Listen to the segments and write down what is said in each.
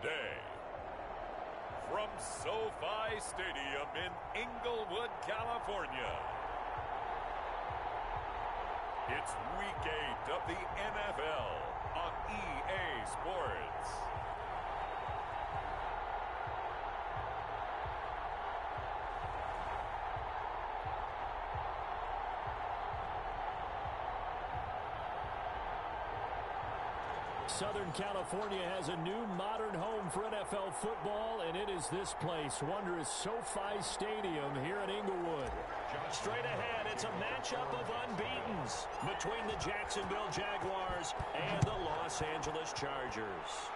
Today, from SoFi Stadium in Inglewood, California, it's Week 8 of the NFL on EA Sports. Southern California has a new modern home for NFL football, and it is this place, wondrous SoFi Stadium here in Inglewood. Straight ahead, it's a matchup of unbeatens between the Jacksonville Jaguars and the Los Angeles Chargers.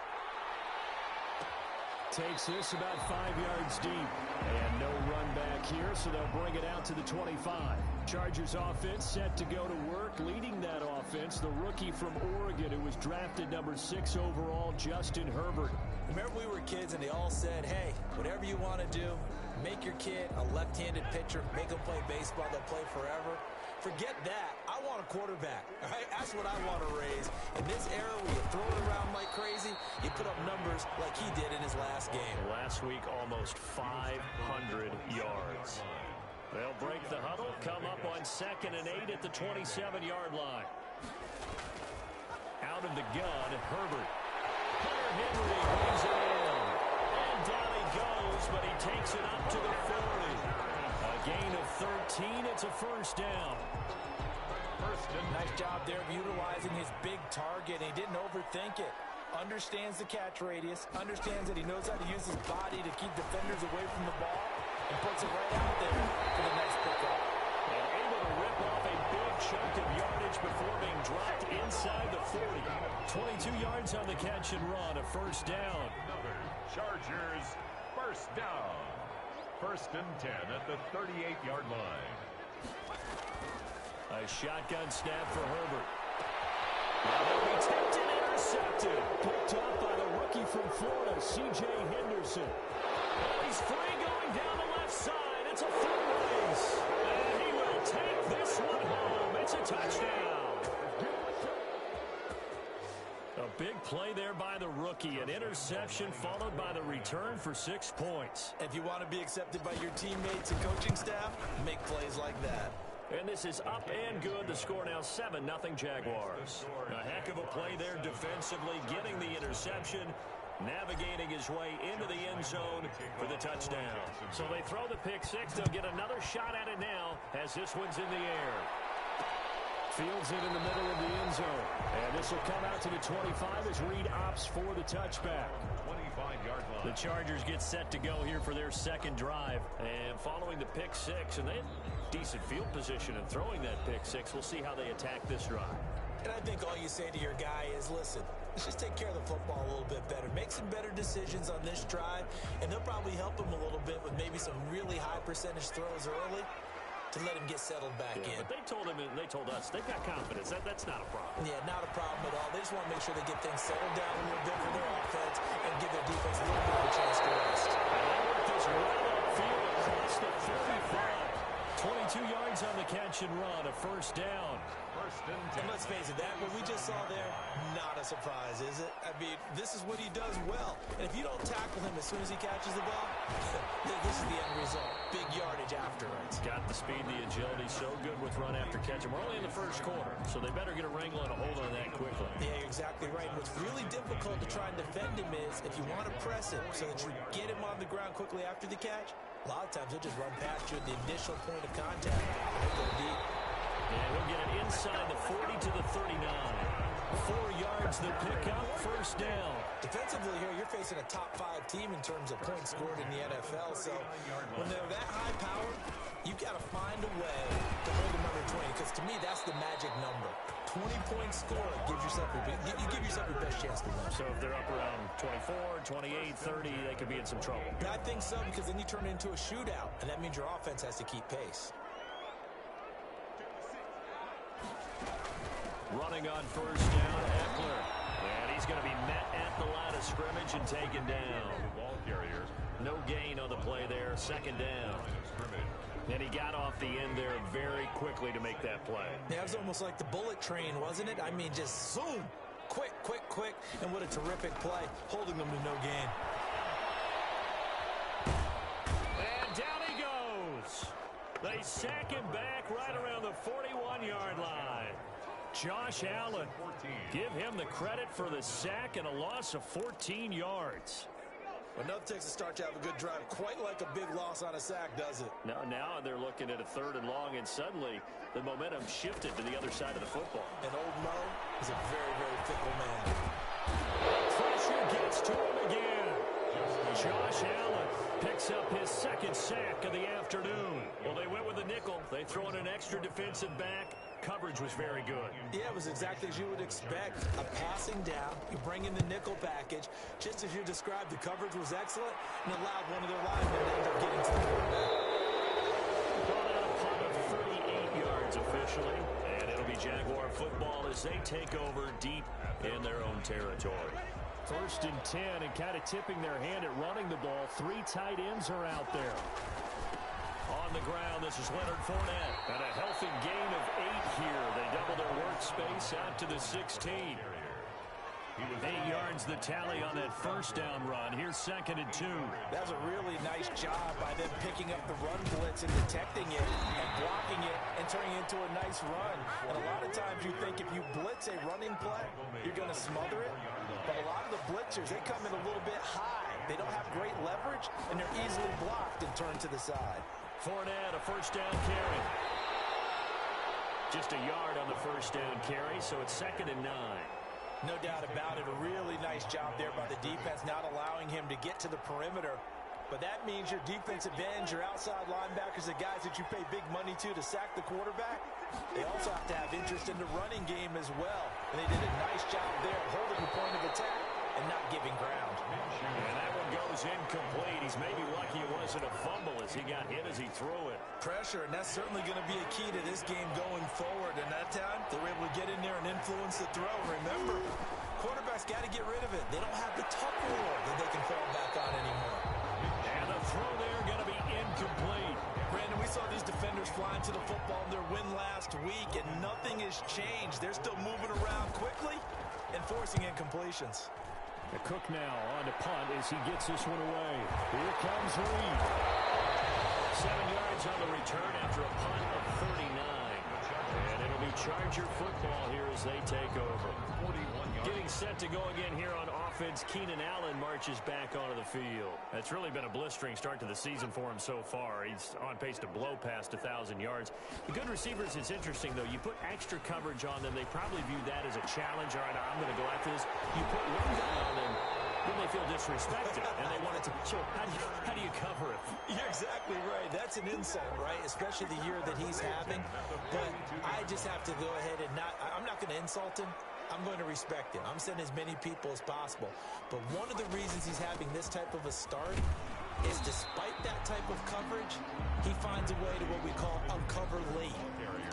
Takes this about 5 yards deep. And no run back here, so they'll bring it out to the 25. Chargers offense set to go to work. Leading that offense, the rookie from Oregon who was drafted number 6 overall, Justin Herbert. Remember we were kids and they all said, hey, whatever you want to do, make your kid a left-handed pitcher, make him play baseball, they'll play forever. Forget that. I want a quarterback. All right? That's what I want to raise. In this era where you throw it around like crazy, you put up numbers like he did in his last game. Last week, almost 500 yards. They'll break the huddle, come up on 2nd and 8 at the 27-yard line. Out of the gun, Herbert. Hunter Henry brings it in. And down he goes, but he takes it up to the 40. A gain of 13. It's a first down. Nice job there of utilizing his big target. He didn't overthink it. Understands the catch radius. Understands that he knows how to use his body to keep defenders away from the ball. And puts it right out there for the nice pickup. And able to rip off a big chunk of yardage before being dropped inside the 40. 22 yards on the catch and run. A first down. Another Chargers first down. 1st and 10 at the 38-yard line. A shotgun snap for Herbert. Now they'll be tipped and intercepted. Picked up by the rookie from Florida, C.J. Henderson. And he's free going down the left side. It's a full race. And he will take this one home. It's a touchdown. A big play there by the rookie. An interception followed by the return for 6 points. If you want to be accepted by your teammates and coaching staff, make plays like that. And this is up and good. The score now 7-0 Jaguars. A heck of a play there defensively, getting the interception, navigating his way into the end zone for the touchdown. So they throw the pick 6. They'll get another shot at it now as this one's in the air. Fields it in the middle of the end zone. And this will come out to the 25 as Reed opts for the touchback. 25-yard line. The Chargers get set to go here for their second drive. And following the pick 6, and they had decent field position in throwing that pick 6. We'll see how they attack this drive. And I think all you say to your guy is, listen, let's just take care of the football a little bit better. Make some better decisions on this drive, and they'll probably help him a little bit with maybe some really high percentage throws early to let him get settled back in. But they told him, and they told us, they've got confidence. That's not a problem. Yeah, not a problem at all. They just want to make sure they get things settled down a little bit for their offense and give their defense a little bit of a chance to rest. And they work this well upfield across the 45. 22 yards on the catch and run. A first down. And let's face it, that what we just saw there, not a surprise, is it? I mean, this is what he does well. And if you don't tackle him as soon as he catches the ball, this is the end result. Big yardage after it. He's got the speed, the agility, so good with run after catch. And we're only in the first quarter, so they better get a wrangle and a hold on that quickly. Yeah, you're exactly right. What's really difficult to try and defend him is if you want to press him so that you get him on the ground quickly after the catch, a lot of times he'll just run past you at the initial point of contact and he'll go deep. And he'll get it inside the 40 to the 39. 4 yards the pickup, first down. Defensively here, you're facing a top 5 team in terms of points scored in the NFL. So when they're that high powered, you've got to find a way to hold them under 20. Because to me, that's the magic number. 20-point score gives yourself you give yourself your best chance to win. So if they're up around 24, 28, 30, they could be in some trouble. I think so, because then you turn it into a shootout, and that means your offense has to keep pace. Running on first down, Eckler. And he's going to be met at the line of scrimmage and taken down. Ball carriers. No gain on the play there, second down. And he got off the end there very quickly to make that play. Yeah, it was almost like the bullet train, wasn't it? I mean, just zoom. Quick, quick, quick, and what a terrific play, holding them to no gain. And down he goes. They sack him back right around the 41-yard line. Josh Allen, give him the credit for the sack and a loss of 14 yards. Well, nothing takes a start to have a good drive, quite like a big loss on a sack, does it? Now they're looking at a 3rd and long, and suddenly the momentum shifted to the other side of the football. And old Mo is a very, very fickle man. Pressure gets to him again. Josh Allen picks up his 2nd sack of the afternoon. Well, they went with a nickel. They throw in an extra defensive back. Coverage was very good. Yeah, it was exactly as you would expect. A passing down, you bring in the nickel package. Just as you described, the coverage was excellent and allowed one of their linemen to end up getting to the quarterback. Brought out a punt of 38 yards officially. And it'll be Jaguar football as they take over deep in their own territory. 1st and 10, and kind of tipping their hand at running the ball. 3 tight ends are out there. On the ground, this is Leonard Fournette. And a healthy gain of 8 here. They double their workspace out to the 16. 8 yards the tally on that 1st down run. Here's 2nd and 2. That was a really nice job by them picking up the run blitz and detecting it and blocking it and turning it into a nice run. And a lot of times you think if you blitz a running play, you're going to smother it. But a lot of the blitzers, they come in a little bit high. They don't have great leverage, and they're easily blocked and turned to the side. Fournette, a 1st down carry. Just a yard on the 1st down carry, so it's 2nd and 9. No doubt about it. A really nice job there by the defense, not allowing him to get to the perimeter. But that means your defensive ends, your outside linebackers, the guys that you pay big money to sack the quarterback, they also have to have interest in the running game as well. And they did a nice job there holding the point of attack and not giving ground. And that one goes incomplete. He's maybe lucky it wasn't a fumble as he got hit as he threw it. Pressure, and that's certainly going to be a key to this game going forward. And that time, they were able to get in there and influence the throw. Remember, quarterbacks got to get rid of it. They don't have the tuck rule that they can fall back on anymore. And the throw there going to be incomplete. Brandon, we saw these defenders flying to the football in their win last week, and nothing has changed. They're still moving around quickly and forcing incompletions. The Cook now on to punt as he gets this one away. Here comes Reed. 7 yards on the return after a punt of 39. And it'll be Charger football here as they take over. Getting set to go again here on offense. Keenan Allen marches back onto the field. It's really been a blistering start to the season for him so far. He's on pace to blow past 1,000 yards. The good receivers, it's interesting, though. You put extra coverage on them, they probably view that as a challenge. All right, I'm going to go after this. You put one guy on them, then they feel disrespected, and they want it to. So how do you cover it? You're exactly right. That's an insult, right? Especially the year that he's having. But I just have to go ahead and I'm not going to insult him. I'm going to respect him. I'm sending as many people as possible. But one of the reasons he's having this type of a start is despite that type of coverage, he finds a way to what we call uncover late.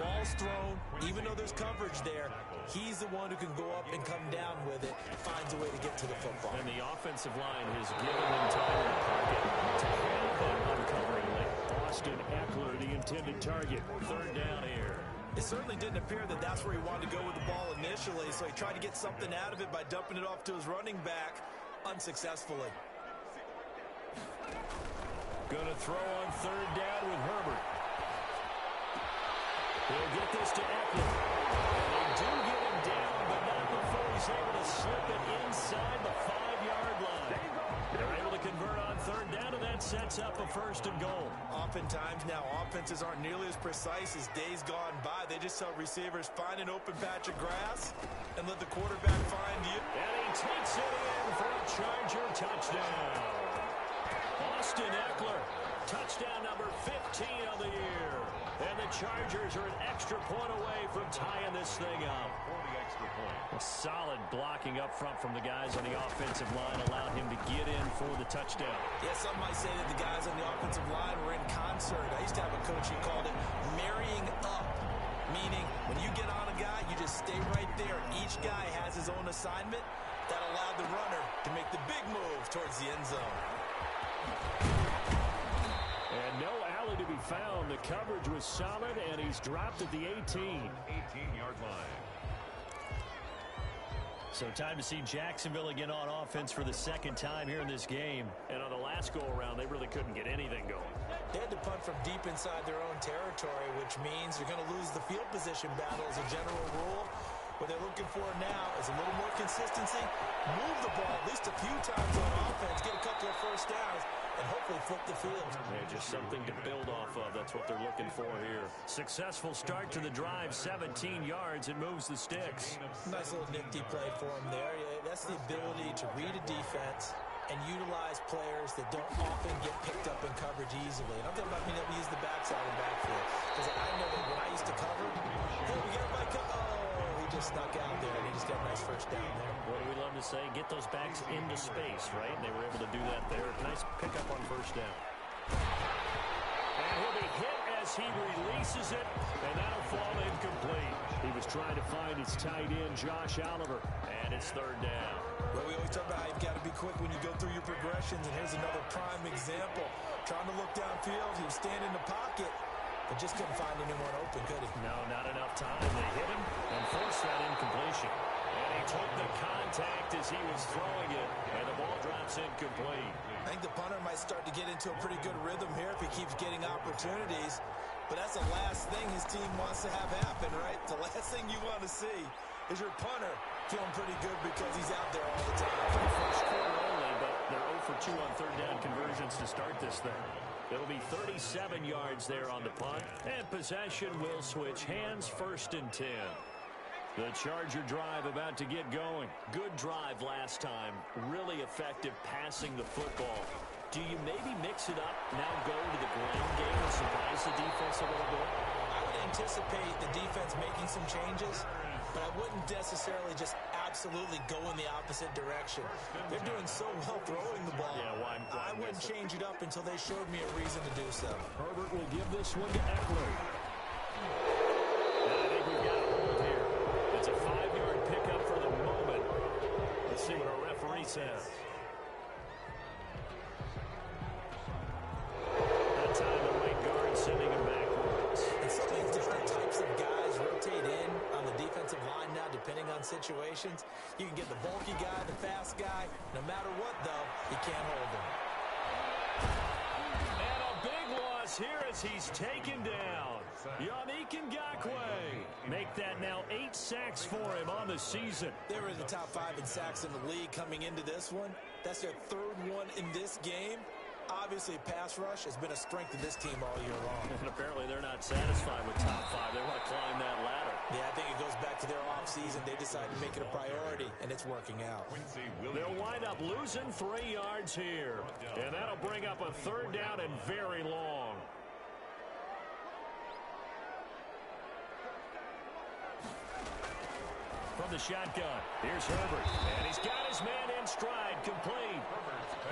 Ball's thrown, even though there's coverage there, he's the one who can go up and come down with it, finds a way to get to the football. And the offensive line has given him time in the pocket to have that uncovering late. Austin Eckler, the intended target. 3rd down here. It certainly didn't appear that that's where he wanted to go with the ball initially, so he tried to get something out of it by dumping it off to his running back unsuccessfully. Going to throw on 3rd down with Herbert. He'll get this to Eckler. They do get him down, but not before he's able to slip it inside the 5-yard line. They're able to convert on 3rd down, and that sets up a 1st and goal. Oftentimes now, offenses aren't nearly as precise as days gone by. They just tell receivers, find an open patch of grass and let the quarterback find you. And he takes it in for a Charger touchdown. Austin Eckler, touchdown number 15 of the year. And the Chargers are an extra point away from tying this thing up. A solid blocking up front from the guys on the offensive line allowed him to get in for the touchdown. Yeah, some might say that the guys on the offensive line were in concert. I used to have a coach who called it marrying up, meaning when you get on a guy, you just stay right there. Each guy has his own assignment that allowed the runner to make the big move towards the end zone. And no alley to be found. The coverage was solid, and he's dropped at the 18. 18-yard line. So time to see Jacksonville again on offense for the second time here in this game. And on the last go-around, they really couldn't get anything going. They had to punt from deep inside their own territory, which means they're going to lose the field position battle as a general rule. What they're looking for now is a little more consistency, move the ball at least a few times on offense, get a couple of first downs, and hopefully flip the field. Yeah, just something to build off of. That's what they're looking for here. Successful start to the drive, 17 yards. It moves the sticks. Nice little nifty play for him there. That's the ability to read a defense and utilize players that don't often get picked up in coverage easily. And I'm talking about being able to use the backside of the backfield. Because I know that when I used to cover, hey, we got my he just snuck out there, and he just got a nice first down there. What do we love to say? Get those backs into space, right? And they were able to do that there. Nice pickup on first down. And he'll be hit as he releases it, and that'll fall incomplete. He was trying to find his tight end, Josh Oliver, and it's third down. Well, we always talk about how you've got to be quick when you go through your progressions, and here's another prime example. Trying to look downfield, he was standing in the pocket, but just couldn't find anyone open, could he? No, not enough time. They hit him and forced that incompletion. And he took the contact as he was throwing it, and the ball drops incomplete. I think the punter might start to get into a pretty good rhythm here if he keeps getting opportunities. But that's the last thing his team wants to have happen, right? The last thing you want to see is your punter feeling pretty good because he's out there all the time. For the first quarter only, but they're 0 for 2 on third down conversions to start this thing. It'll be 37 yards there on the punt, and possession will switch hands, 1st and 10. The Charger drive about to get going. Good drive last time. Really effective passing the football. Do you maybe mix it up, now go to the ground game and surprise the defense a little bit? I would anticipate the defense making some changes, but I wouldn't necessarily just absolutely go in the opposite direction. They're doing so well throwing the ball. Yeah, why I wouldn't change it up until they showed me a reason to do so. Herbert will give this one to Eckler. And I think we've got a hold here. It's a 5-yard pickup for the moment. Let's see what our referee says. That time the right guard sending him backwards. And some of these different types of guys rotate in on the defensive line now, depending on situations. You can get the bulky guy, the fast guy. No matter what, though, you can't hold him. And a big loss here as he's taken down. Yannick Ngakoue. Make that now 8 sacks for him on the season. They were in the top 5 in sacks in the league coming into this one. That's their 3rd one in this game. Obviously, pass rush has been a strength of this team all year long. And apparently they're not satisfied with top 5. They want to climb that ladder. Yeah, I think it goes back to their offseason. They decided to make it a priority, and it's working out. They'll wind up losing 3 yards here. And that'll bring up a 3rd down and very long. From the shotgun, here's Herbert. And he's got his man in stride, complete.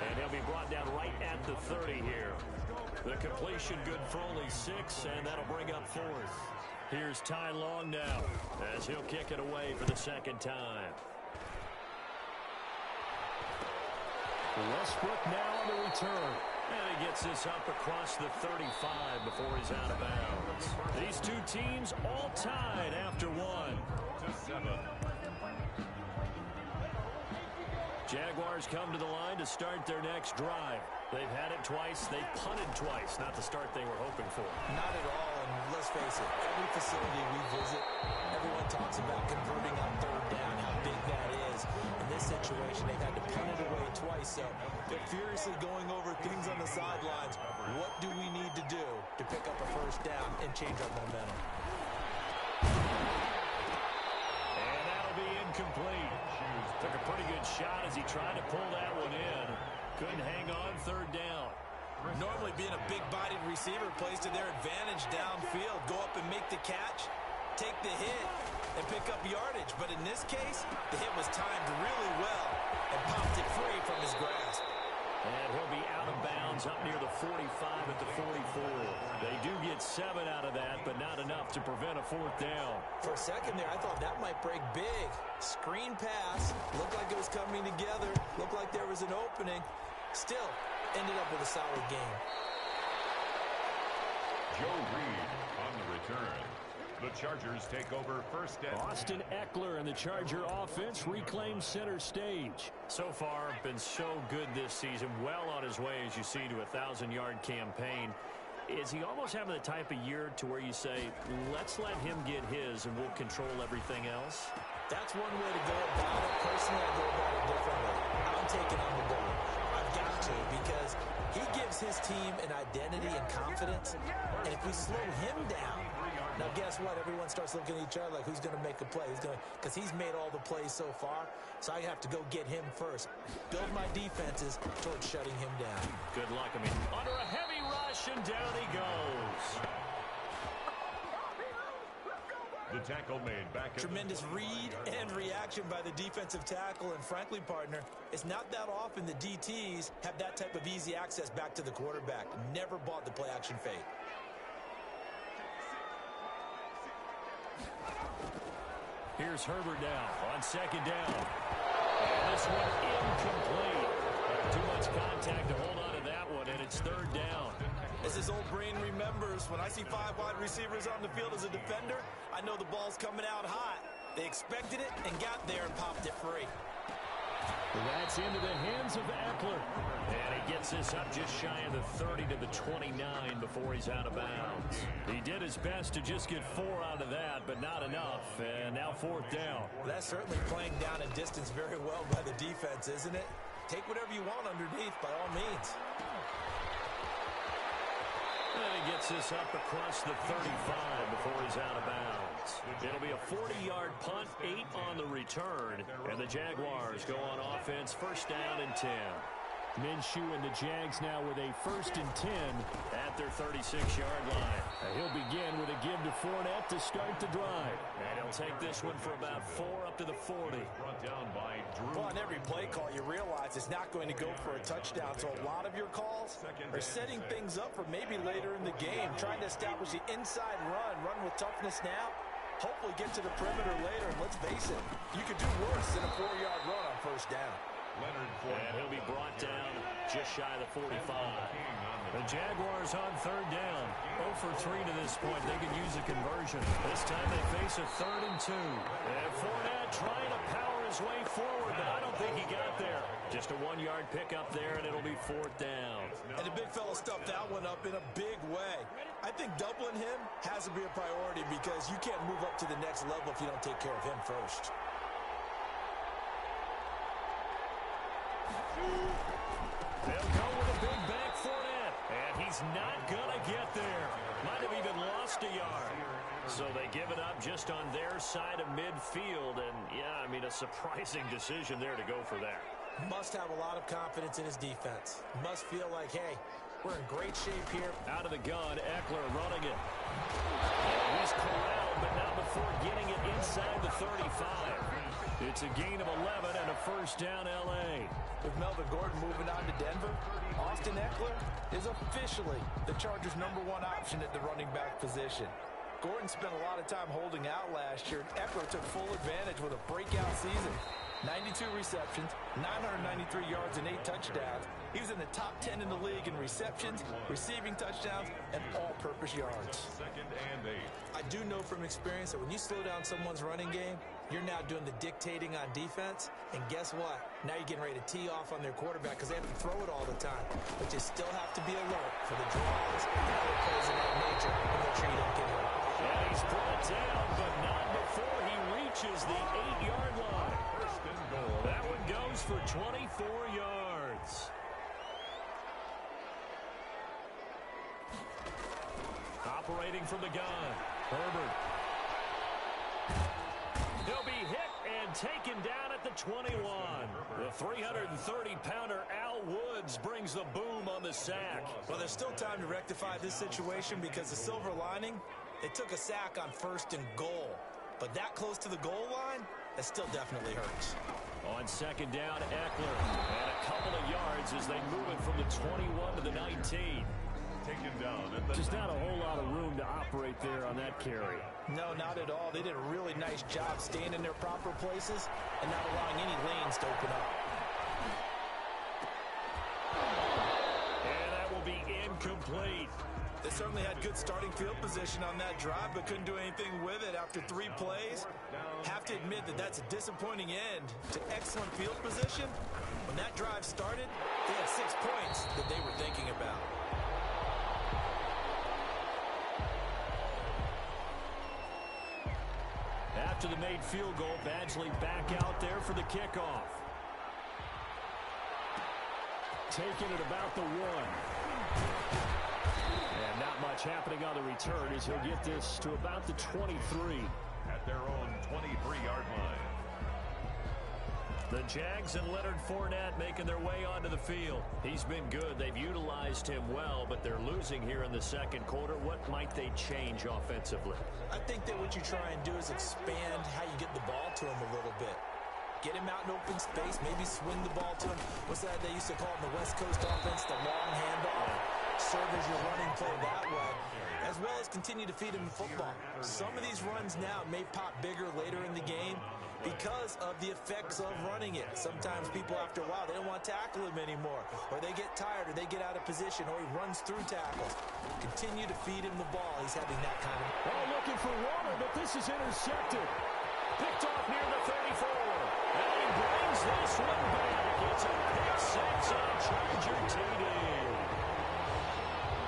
And he'll be brought down right at the 30 here. The completion good for only 6, and that'll bring up 4th. Here's Ty Long now, as he'll kick it away for the 2nd time. Westbrook now on the return. And he gets this up across the 35 before he's out of bounds. These two teams all tied after 1. Jaguars come to the line to start their next drive. They've had it twice. They've punted twice. Not the start they were hoping for. Not at all, and let's face it, every facility we visit, everyone talks about converting on 3rd down, how big that is. In this situation, they've had to punt it away twice, so they're furiously going over things on the sidelines. What do we need to do to pick up a 1st down and change our momentum? And that'll be incomplete. Took a pretty good shot as he tried to pull that one in. Couldn't hang on 3rd down. Normally being a big-bodied receiver plays to their advantage downfield. Go up and make the catch, take the hit, and pick up yardage. But in this case, the hit was timed really well and popped it free from his grasp. And he'll be out of bounds up near the 45 at the 44. They do get 7 out of that, but not enough to prevent a 4th down. For a second there, I thought that might break big. Screen pass. Looked like it was coming together. Looked like there was an opening. Still, ended up with a solid game. Joe Reed on the return. The Chargers take over first and... Austin Eckler and the Charger offense reclaim center stage. So far, been so good this season. Well on his way, as you see, to a 1,000-yard campaign. Is he almost having the type of year to where you say, let's let him get his and we'll control everything else? That's one way to go about it. Personally, I go about it differently. I'm taking on the ball. I've got to, because he gives his team an identity and confidence. And if we slow him down, now guess what? Everyone starts looking at each other like, who's going to make a play? Because he's made all the plays so far. So I have to go get him first. Build my defenses towards shutting him down. Good luck. I mean, under a heavy rush, and down he goes. The tackle made back. Tremendous read and reaction by the defensive tackle. And frankly, partner, it's not that often the DTs have that type of easy access back to the quarterback. Never bought the play action fake. Here's Herbert down on second down. And this one incomplete. Too much contact to hold on to that one, and it's third down. As his old brain remembers, when I see 5 wide receivers on the field as a defender, I know the ball's coming out hot. They expected it and got there and popped it free. That's into the hands of Eckler. And he gets this up just shy of the 30 to the 29 before he's out of bounds. He did his best to just get 4 out of that, but not enough. And now fourth down. Well, that's certainly playing down a distance very well by the defense, isn't it? Take whatever you want underneath, by all means. And he gets this up across the 35 before he's out of bounds. It'll be a 40-yard punt, 8 on the return. And the Jaguars go on offense, first down and 10. Minshew and the Jags now with a first and 10 at their 36-yard line. He'll begin with a give to Fournette to start the drive. And he'll take this one for about 4 up to the 40. Brought down by Drew. Well, on every play call, you realize it's not going to go for a touchdown. So a lot of your calls are setting things up for maybe later in the game, trying to establish the inside run with toughness now. Hopefully get to the perimeter later, and let's face it, you could do worse than a 4-yard run on first down. And he'll be brought down just shy of the 45. The Jaguars on third down. 0 for 3 to this point. They can use a conversion. This time they face a 3rd and 2. And Fournette trying to power his way forward, but I don't think he got there. Just a 1-yard pickup there, and it'll be fourth down. And the big fella stuffed that one up in a big way. I think doubling him has to be a priority because you can't move up to the next level if you don't take care of him first. They'll go with a big back Fournette, and he's not going to get there. Might have even lost a yard. So they give it up just on their side of midfield, and, yeah, I mean, a surprising decision there to go for that. Must have a lot of confidence in his defense. Must feel like, hey, we're in great shape here. Out of the gun, Eckler running it. And he's corralled, but not before getting it inside the 35. It's a gain of 11 and a first down L.A. With Melvin Gordon moving on to Denver, Austin Eckler is officially the Chargers' #1 option at the running back position. Gordon spent a lot of time holding out last year. Eckler took full advantage with a breakout season. 92 receptions, 993 yards, and 8 touchdowns. He was in the top 10 in the league in receptions, receiving touchdowns, and all-purpose yards. Second and 8. I do know from experience that when you slow down someone's running game, you're now doing the dictating on defense. And guess what? Now you're getting ready to tee off on their quarterback because they have to throw it all the time. But you still have to be alert for the draws and other plays of that nature and make sure you don't get hurt. And he's brought down, but not before he reaches the 8-yard line. First and goal. That one goes for 24 yards. Operating from the gun, Herbert. He'll be hit and taken down at the 21. The 330-pounder Al Woods brings the boom on the sack. Well, there's still time to rectify this situation because the silver lining, they took a sack on 1st and goal. But that close to the goal line, that still definitely hurts. On second down, Eckler. And a couple of yards as they move it from the 21 to the 19. Taken down at the Just not a whole lot of room to operate there on that carry. No, not at all. They did a really nice job staying in their proper places and not allowing any lanes to open up. And that will be incomplete. They certainly had good starting field position on that drive, but couldn't do anything with it after 3 plays. Have to admit that that's a disappointing end to excellent field position. When that drive started, they had 6 points that they were thinking about. After the made field goal, Badgley back out there for the kickoff. Taking it about the 1. And not much happening on the return as he'll get this to about the 23. At their own 23-yard line. The Jags and Leonard Fournette making their way onto the field. He's been good. They've utilized him well, but they're losing here in the second quarter. What might they change offensively? I think that what you try and do is expand how you get the ball to him a little bit. Get him out in open space, maybe swing the ball to him. What's that they used to call in the West Coast offense, the long handoff? Serve as your running play that way, as well as continue to feed him the football. Some of these runs now may pop bigger later in the game because of the effects of running it. Sometimes people, after a while, they don't want to tackle him anymore, or they get tired, or they get out of position, or he runs through tackles. Continue to feed him the ball. He's having that kind of... Oh, looking for water, but this is intercepted. Picked off near the 34. And he brings this one back. It's a pick 6 on Charger TD.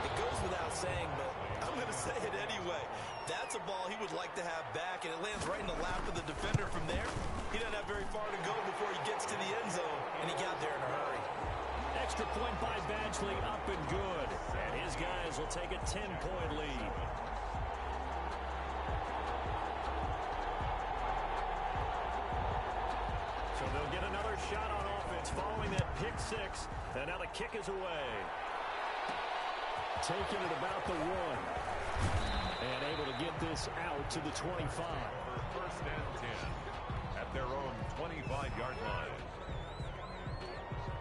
It goes without saying, but I'm going to say it anyway. That's a ball he would like to have back, and it lands right in the lap of the defender from there. He doesn't have very far to go before he gets to the end zone, and he got there in a hurry. Extra point by Badgley, up and good. And his guys will take a 10-point lead. So they'll get another shot on offense following that pick 6. And now the kick is away. Taking it about the 1. And able to get this out to the 25. For first and 10 at their own 25-yard line.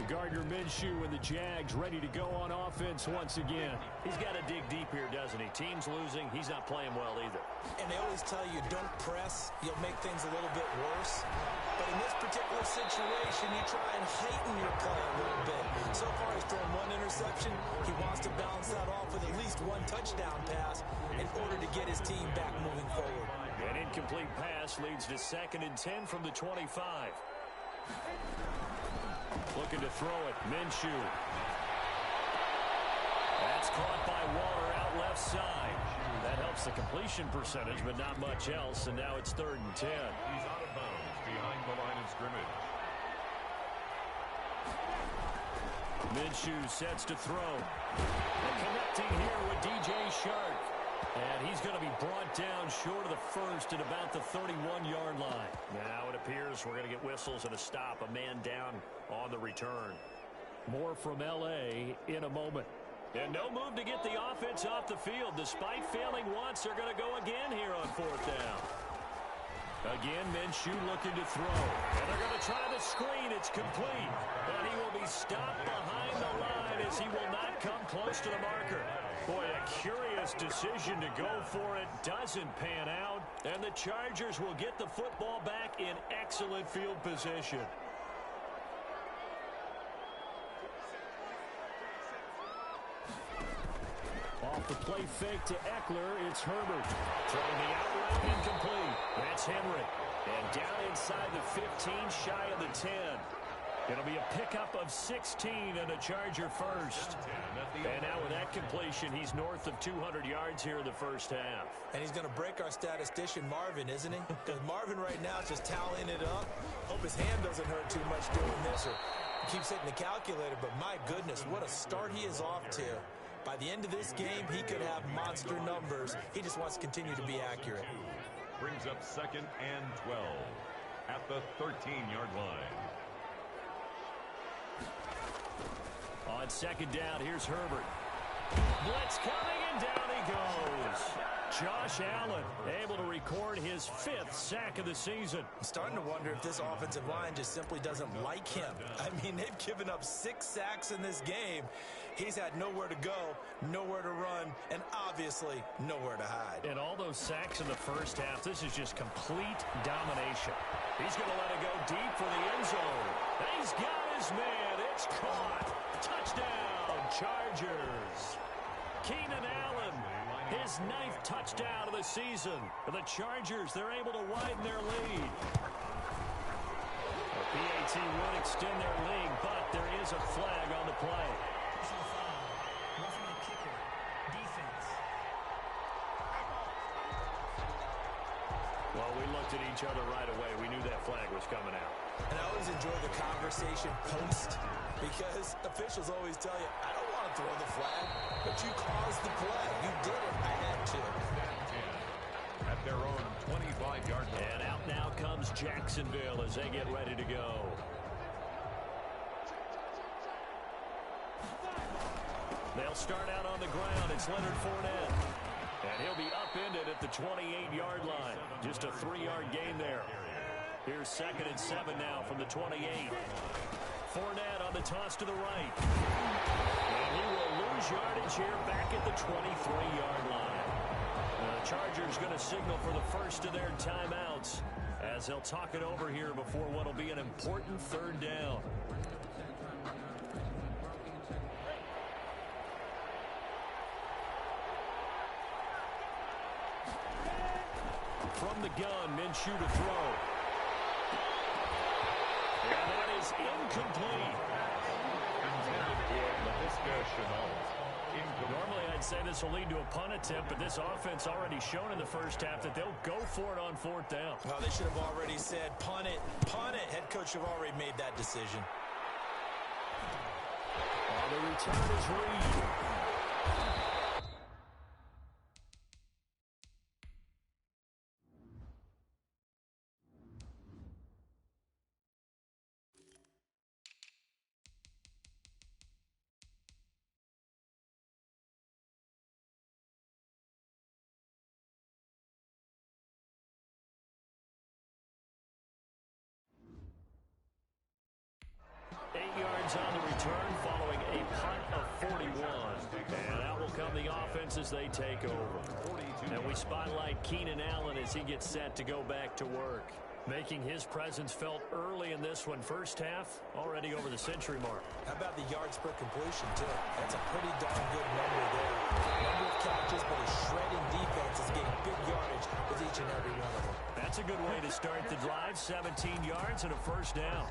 Gardner Minshew and the Jags ready to go on offense once again. He's got to dig deep here, doesn't he? Team's losing. He's not playing well either. And they always tell you, don't press. You'll make things a little bit worse. But in this particular situation, you try and heighten your play a little bit. So far, he's thrown 1 interception. He wants to balance that off with at least 1 touchdown pass in order to get his team back moving forward. An incomplete pass leads to 2nd and 10 from the 25. Looking to throw it. Minshew. That's caught by Waller out left side. That helps the completion percentage, but not much else. And now it's 3rd and 10. He's out of bounds behind the line of scrimmage. Minshew sets to throw. And connecting here with DJ Shark. And he's going to be brought down short of the first at about the 31-yard line. Now it appears we're going to get whistles and a stop. A man down on the return. More from L.A. in a moment. And no move to get the offense off the field. Despite failing once, they're going to go again here on 4th down. Again, Minshew looking to throw. And they're going to try the screen. It's complete. But he will be stopped behind the line as he will not come close to the marker. Boy, a curious decision to go for it. Doesn't pan out. And the Chargers will get the football back in excellent field position. Off the play fake to Eckler, it's Herbert. Throwing the outright incomplete. That's Henry. And down inside the 15, shy of the 10. It'll be a pickup of 16 and a Charger first. And now with that completion, he's north of 200 yards here in the first half. And he's going to break our statistician Marvin, isn't he? Because Marvin right now is just tallying it up. Hope his hand doesn't hurt too much doing this, or keeps hitting the calculator. But my goodness, what a start he is off to. By the end of this game, he could have monster numbers. He just wants to continue to be accurate. Brings up 2nd and 12 at the 13-yard line. On 2nd down, here's Herbert. Blitz coming, and down he goes. Josh Allen able to record his 5th sack of the season. I'm starting to wonder if this offensive line just simply doesn't like him. I mean, they've given up 6 sacks in this game. He's had nowhere to go, nowhere to run, and obviously nowhere to hide. And all those sacks in the first half, this is just complete domination. He's going to let it go deep for the end zone. And he's got his man. It's caught. Touchdown, Chargers. Keenan Allen, his 9th touchdown of the season. The Chargers, they're able to widen their lead. The PAT would extend their lead, but there is a flag on the play. Well, we looked at each other right away. We knew that flag was coming out. And I always enjoy the conversation post because officials always tell you, I don't want to throw the flag, but you caused the play. You did it. I had to. At their own 25-yard line. And out now comes Jacksonville as they get ready to go. They'll start out on the ground. It's Leonard Fournette. And he'll be upended at the 28-yard line. Just a 3-yard gain there. Here's 2nd and 7 now from the 28. Fournette on the toss to the right. And he will lose yardage here back at the 23-yard line. The Chargers going to signal for the first of their timeouts as they'll talk it over here before what will be an important 3rd down. From the gun, Minshew to throw. And that is incomplete. Normally I'd say this will lead to a punt attempt, but this offense already shown in the first half that they'll go for it on 4th down. Well, they should have already said punt it, punt it. Head coach should have already made that decision. The return is Reed. On the return following a punt of 41. And out will come the offense as they take over. And we spotlight Keenan Allen as he gets set to go back to work. Making his presence felt early in this one. First half, already over the century mark. How about the yards per completion, too? That's a pretty darn good number there. Number of catches, but his shredding defense is getting big yardage with each and every one of them. That's a good way to start the drive. 17 yards and a first down.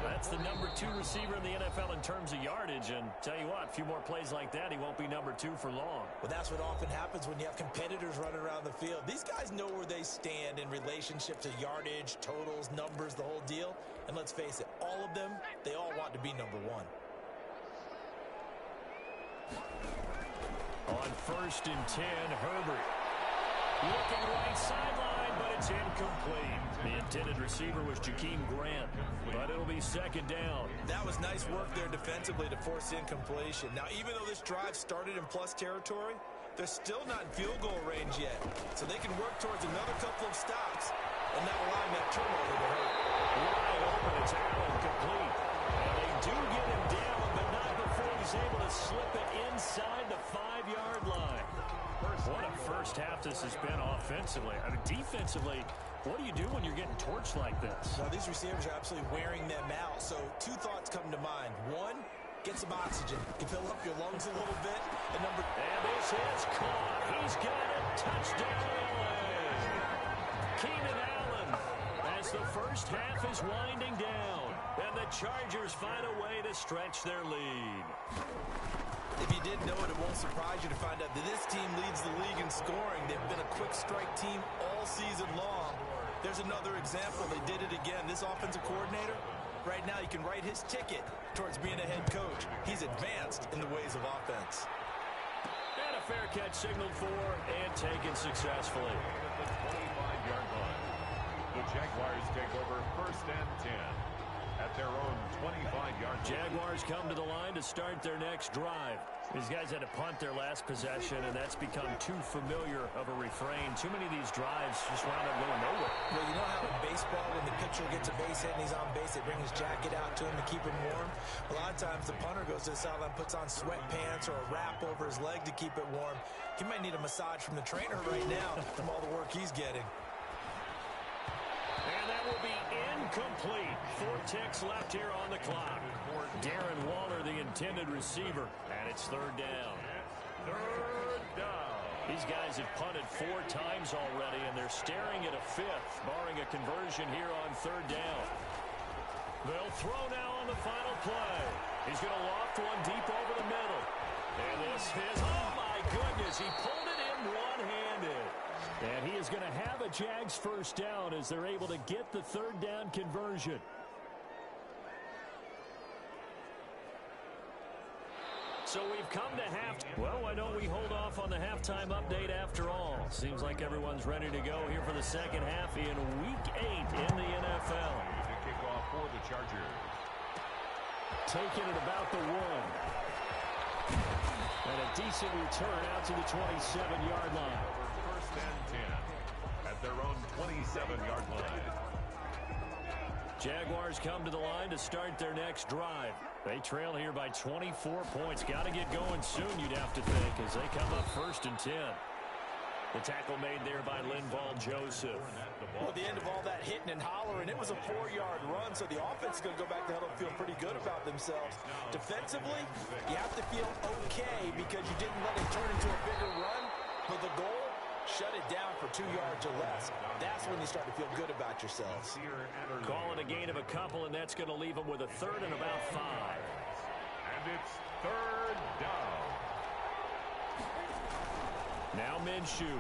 That's the number 2 receiver in the NFL in terms of yardage. And tell you what, a few more plays like that, he won't be number 2 for long. Well, that's what often happens when you have competitors running around the field. These guys know where they stand in relationship to yardage, totals, numbers, the whole deal. And let's face it, all of them, they all want to be number 1. On 1st and 10, Herbert. Looking right sideline, but it's incomplete. The intended receiver was Jakeem Grant, but it'll be 2nd down. That was nice work there defensively to force incompletion. Now, even though this drive started in plus territory, they're still not in field goal range yet. So they can work towards another couple of stops and not allowing that turnover to hurt. Wide open, it's Allen complete. And they do get him down, but not before he's able to slip it inside the 5-yard line. What a first half this has been offensively. I mean, defensively, what do you do when you're getting torched like this? Well, these receivers are absolutely wearing them out. So 2 thoughts come to mind. 1, get some oxygen. You can fill up your lungs a little bit. And this is caught. He's got it. Touchdown, LA. Keenan Allen as the first half is winding down. And the Chargers find a way to stretch their lead. If you didn't know it, it won't surprise you to find out that this team leads the league in scoring. They've been a quick strike team all season long. There's another example. They did it again. This offensive coordinator, right now, you can write his ticket towards being a head coach. He's advanced in the ways of offense. And a fair catch signaled for and taken successfully. At the 25-yard line, the Jaguars take over 1st and 10. At their own 25-yard line. Jaguars come to the line to start their next drive. These guys had to punt their last possession, and that's become too familiar of a refrain. Too many of these drives just wound up going nowhere. Well, you know how in baseball, when the pitcher gets a base hit and he's on base, they bring his jacket out to him to keep him warm? A lot of times the punter goes to the sideline, puts on sweatpants or a wrap over his leg to keep it warm. He might need a massage from the trainer right now from all the work he's getting. And that will be incomplete. 4 ticks left here on the clock. Darren Waller, the intended receiver, and it's 3rd down. third down. These guys have punted 4 times already, and they're staring at a 5th, barring a conversion here on third down. They'll throw now on the final play. He's going to loft one deep over the middle. And this is, oh my goodness, he pulled it in one-handed. And he is going to have a Jags first down as they're able to get the third down conversion. So we've come to well, why don't we hold off on the halftime update after all? Seems like everyone's ready to go here for the second half in Week 8 in the NFL. To kick off for the Chargers. Taking it about the 1. And a decent return out to the 27-yard line. First and 10 at their own 27-yard line. Jaguars come to the line to start their next drive. They trail here by 24 points. Got to get going soon, you'd have to think, as they come up first and 10. The tackle made there by Linval Joseph. Well, at the end of all that hitting and hollering, it was a 4-yard run, so the offense is going to go back to huddle and feel pretty good about themselves. Defensively, you have to feel okay because you didn't let it turn into a bigger run, but the goal, shut it down for 2 yards or less. That's when you start to feel good about yourselves. Call it a gain of a couple, and that's going to leave them with a third and about 5. And it's third down. Now Minshew.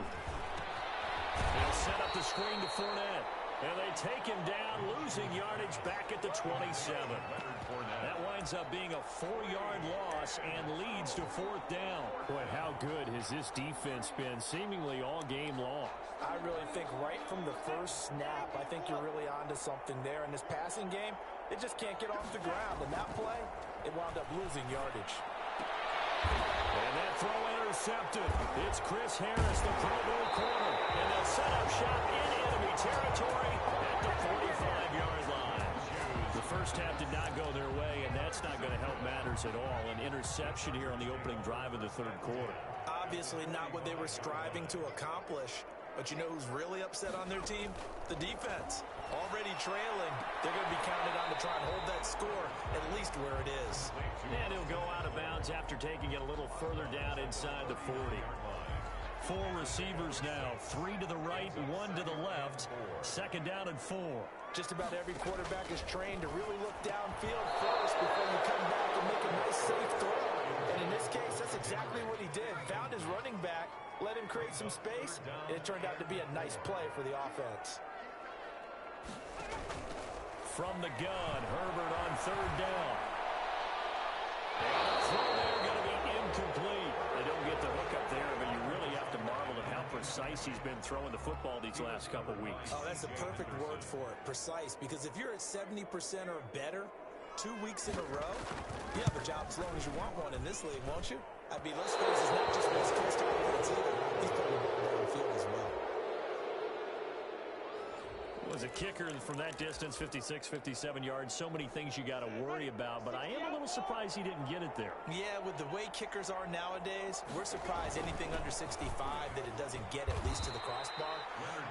He'll set up the screen to Fournette. And they take him down, losing yardage back at the 27. That winds up being a 4-yard loss and leads to 4th down. Boy, how good has this defense been seemingly all game long? I really think right from the first snap, I think you're really onto something there. In this passing game, it just can't get off the ground. And that play, it wound up losing yardage. And that throw intercepted. It's Chris Harris, the Pro Bowl corner. And they'll set up shop in enemy territory at the 45-yard line. The first half did not go their way, and that's not going to help matters at all. An interception here on the opening drive of the third quarter. Obviously not what they were striving to accomplish. But you know who's really upset on their team? The defense. Already trailing. They're going to be counted on to try and hold that score at least where it is. And he'll go out of bounds after taking it a little further down inside the 40. 4 receivers now. 3 to the right, 1 to the left. Second down and 4. Just about every quarterback is trained to really look downfield first before you come back and make a nice safe throw. And in this case, that's exactly what he did. Found his running back, let him create some space, and it turned out to be a nice play for the offense. From the gun, Herbert on third down. And the throw there going to be incomplete. They don't get the hook up there, but you really have to marvel at how precise he's been throwing the football these last couple weeks. Oh, that's the perfect word for it, precise, because if you're at 70% or better 2 weeks in a row, you have a job as long as you want one in this league, won't you? I mean, let's face it's not just West Coast offense either. He's putting the ball downfield as well. Was a kicker from that distance, 56, 57 yards. So many things you got to worry about, but I am a little surprised he didn't get it there. Yeah, with the way kickers are nowadays, we're surprised anything under 65 that it doesn't get at least to the crossbar.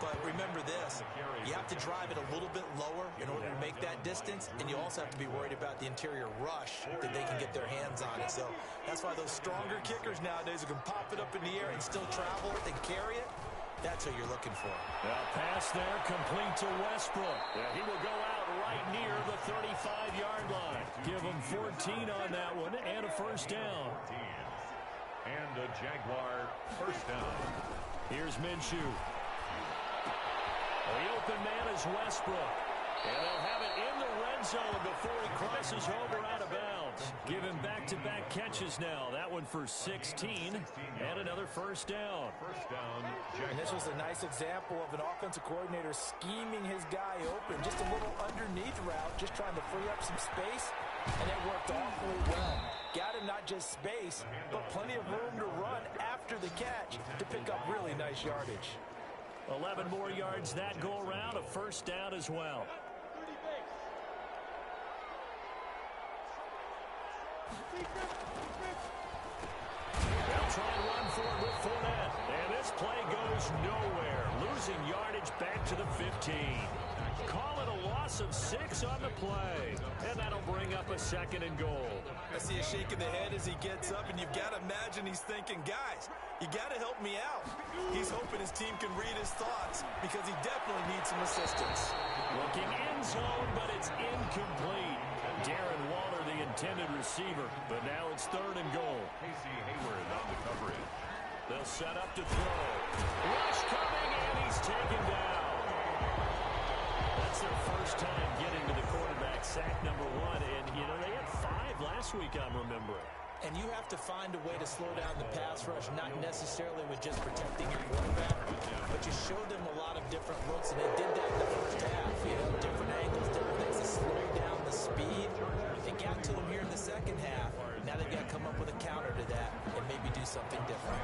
But remember this, you have to drive it a little bit lower in order to make that distance, and you also have to be worried about the interior rush that they can get their hands on it. So that's why those stronger kickers nowadays who can pop it up in the air and still travel it and carry it, that's what you're looking for. Pass there, complete to Westbrook. He will go out right near the 35-yard line. Give him 14 on that one and a first down. And a Jaguar first down. Here's Minshew. The open man is Westbrook. And they'll have it in the red zone before he crosses over out of bounds. Give him back-to-back catches now. That one for 16 and another first down. First down, And this was a nice example of an offensive coordinator scheming his guy open. Just a little underneath route, just trying to free up some space, and it worked awfully well. Got him not just space, but plenty of room to run after the catch to pick up really nice yardage. 11 more yards that go around, a first down as well. They'll try and run for it with Fournette. And this play goes nowhere. Losing yardage back to the 15. Call it a loss of 6 on the play. And that'll bring up a second and goal. I see a shake of the head as he gets up, and you've got to imagine he's thinking, guys, you got to help me out. He's hoping his team can read his thoughts because he definitely needs some assistance. Looking end zone, but it's incomplete. Darren Waller, the intended receiver, but now it's 3rd and goal. Casey Hayward on the coverage. They'll set up to throw. Rush coming, and he's taken down. That's their first time getting to the quarterback, sack number 1. And, you know, they had 5 last week, I'm remembering. And you have to find a way to slow down the pass rush, not necessarily with just protecting your quarterback, but you showed them a lot of different looks, and they did that in the first half. You know, different angles, different things to slow down the speed. They got to him here in the second half. Now they've got to come up with a counter to that and maybe do something different.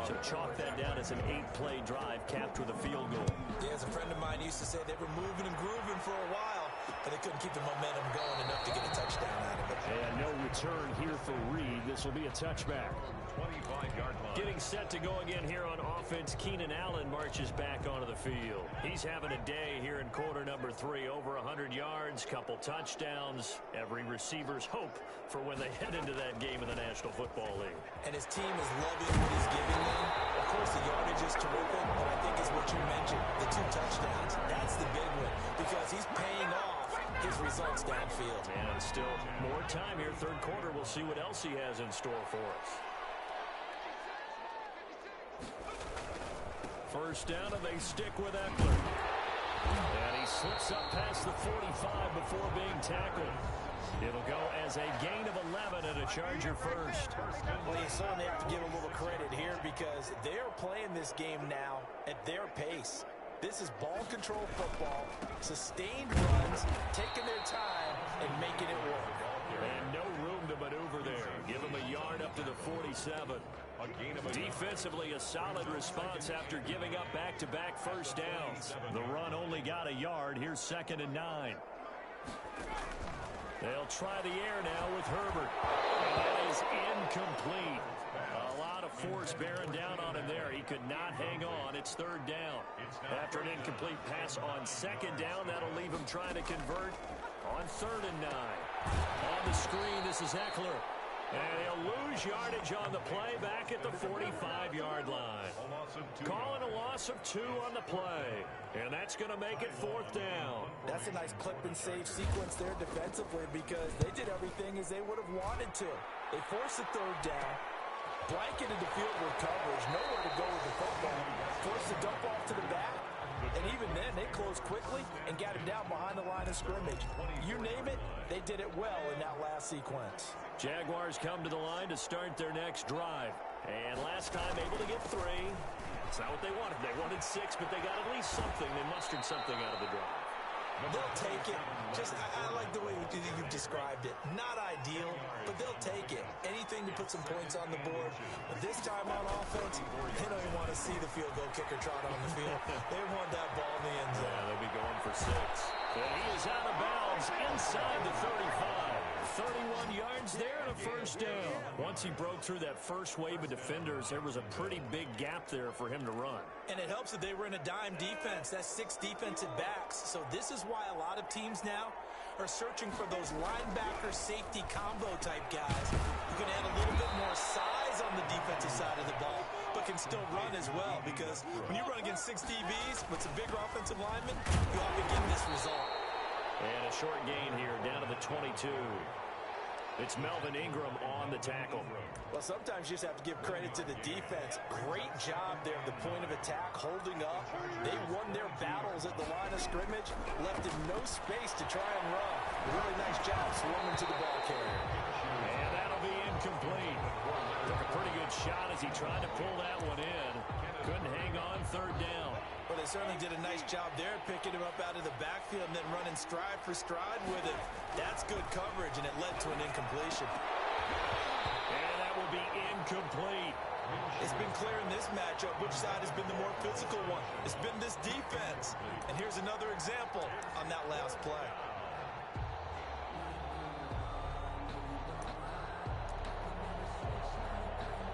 So chalk that down as an 8-play drive, capped with a field goal. Yeah, as a friend of mine used to say, they were moving and grooving for a while, but they couldn't keep the momentum going enough to get a touchdown out of it. And no return here for Reed. This will be a touchback. 25-yard line. Getting set to go again here on offense, Keenan Allen marches back onto the field. He's having a day here in quarter number 3. Over 100 yards, couple touchdowns. Every receiver's hope for when they head into that game in the National Football League. And his team is loving what he's giving them. Of course, the yardage is terrific, but I think is what you mentioned, the 2 touchdowns. That's the big one because he's paying off his results downfield. And still more time here, 3rd quarter. We'll see what else he has in store for us. First down, and they stick with Eckler. And he slips up past the 45 before being tackled. It'll go as a gain of 11 and a Charger first. Well, you certainly have to give a little credit here because they're playing this game now at their pace. This is ball control football, sustained runs, taking their time, and making it work. And no room to maneuver there. Give him a yard up to the 47. Defensively, a solid response after giving up back-to-back first downs. The run only got a yard. Here's 2nd and 9. They'll try the air now with Herbert. And that is incomplete. A lot of force bearing down on him there. He could not hang on. It's 3rd down. After an incomplete pass on 2nd down, that'll leave him trying to convert on 3rd and 9. On the screen, this is Eckler. And he'll lose yardage on the play back at the 45-yard line. Calling a loss of 2 on the play. And that's going to make it 4th down. That's a nice clip and save sequence there defensively because they did everything as they would have wanted to. They forced the 3rd down, blanketed the field with coverage, nowhere to go with the football, forced the dump off to the back. And even then, they closed quickly and got him down behind the line of scrimmage. You name it, they did it well in that last sequence. Jaguars come to the line to start their next drive. And last time able to get 3. That's not what they wanted. They wanted 6, but they got at least something. They mustered something out of the drive. They'll take it. I like the way you described it. Not ideal, but they'll take it. Anything to put some points on the board. But this time on offense, they don't even want to see the field goal kicker trot on the field. They want that ball in the end zone. Yeah, they'll be going for 6. And he is out of bounds inside the 35. 31 yards there and a first down. Once he broke through that first wave of defenders, there was a pretty big gap there for him to run. And it helps that they were in a dime defense. That's 6 defensive backs. So this is why a lot of teams now are searching for those linebacker safety combo type guys who can add a little bit more size on the defensive side of the ball, but can still run as well. Because when you run against 6 DBs with some bigger offensive linemen, you often get this result. And a short gain here down to the 22. It's Melvin Ingram on the tackle. Well, sometimes you just have to give credit to the defense. Great job there at the point of attack, holding up. They won their battles at the line of scrimmage, left him no space to try and run. Really nice job swarming to the ball carrier. And that'll be incomplete. Took a pretty good shot as he tried to pull that one in. Couldn't hang on 3rd down. Well, they certainly did a nice job there, picking him up out of the backfield and then running stride for stride with it. That's good coverage, and it led to an incompletion. And that will be incomplete. It's been clear in this matchup which side has been the more physical one. It's been this defense. And here's another example on that last play.